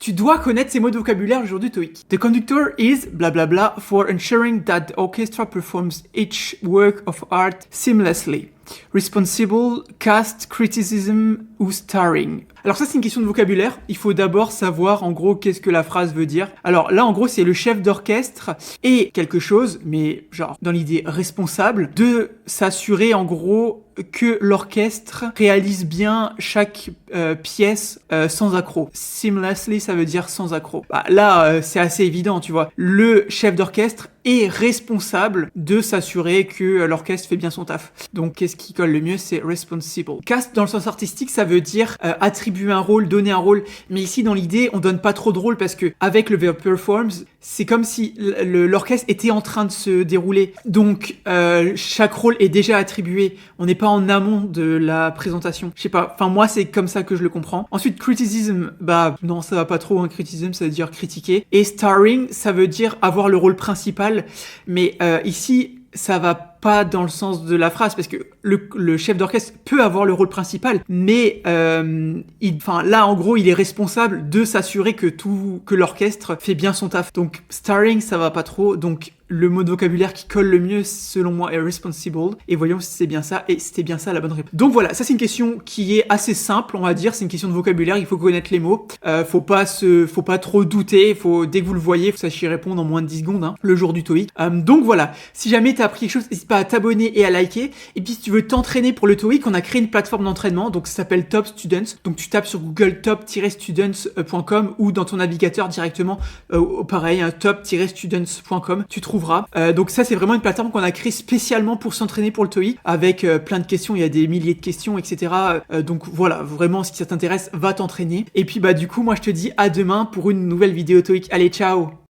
Tu dois connaître ces mots de vocabulaire le jour du TOEIC. The conductor is blablabla for ensuring that the orchestra performs each work of art seamlessly. Responsible, cast, criticism ou starring. Alors ça c'est une question de vocabulaire, il faut d'abord savoir en gros qu'est-ce que la phrase veut dire. Alors là en gros c'est le chef d'orchestre et quelque chose, mais genre dans l'idée responsable, de s'assurer en gros que l'orchestre réalise bien chaque pièce sans accroc. Seamlessly ça veut dire sans accroc. Bah, là c'est assez évident tu vois, le chef d'orchestre est responsable de s'assurer que l'orchestre fait bien son taf. Donc qu'est-ce qui colle le mieux, c'est responsible. Cast dans le sens artistique, ça veut dire attribuer un rôle, donner un rôle. Mais ici dans l'idée, on donne pas trop de rôle parce que avec le verb performs, c'est comme si l'orchestre était en train de se dérouler. Donc chaque rôle est déjà attribué. On n'est pas en amont de la présentation. Je sais pas. Enfin moi c'est comme ça que je le comprends. Ensuite criticism, bah non ça va pas trop. Hein. Criticism ça veut dire critiquer. Et starring, ça veut dire avoir le rôle principal. Mais ici, ça va pas dans le sens de la phrase parce que le chef d'orchestre peut avoir le rôle principal, mais là en gros il est responsable de s'assurer que l'orchestre fait bien son taf. Donc starring ça va pas trop. Donc le mot de vocabulaire qui colle le mieux selon moi est responsible. Et voyons si c'est bien ça. Et c'était bien ça la bonne réponse. Donc voilà, ça c'est une question qui est assez simple, on va dire. C'est une question de vocabulaire. Il faut connaître les mots. Faut pas trop douter. Dès que vous le voyez, faut sachiez répondre en moins de 10 secondes. Hein, le jour du TOEIC. Donc voilà. Si jamais t'as appris quelque chose, n'hésite pas à t'abonner et à liker. Et puis si tu veux t'entraîner pour le TOEIC, on a créé une plateforme d'entraînement. Donc ça s'appelle Top Students. Donc tu tapes sur Google top-students.com ou dans ton navigateur directement. Pareil, hein, top-students.com. Tu trouveras. Donc ça c'est vraiment une plateforme qu'on a créée spécialement pour s'entraîner pour le TOEIC avec plein de questions, il y a des milliers de questions etc. Donc voilà, vraiment si ça t'intéresse, va t'entraîner. Et puis bah du coup moi je te dis à demain pour une nouvelle vidéo TOEIC. Allez ciao.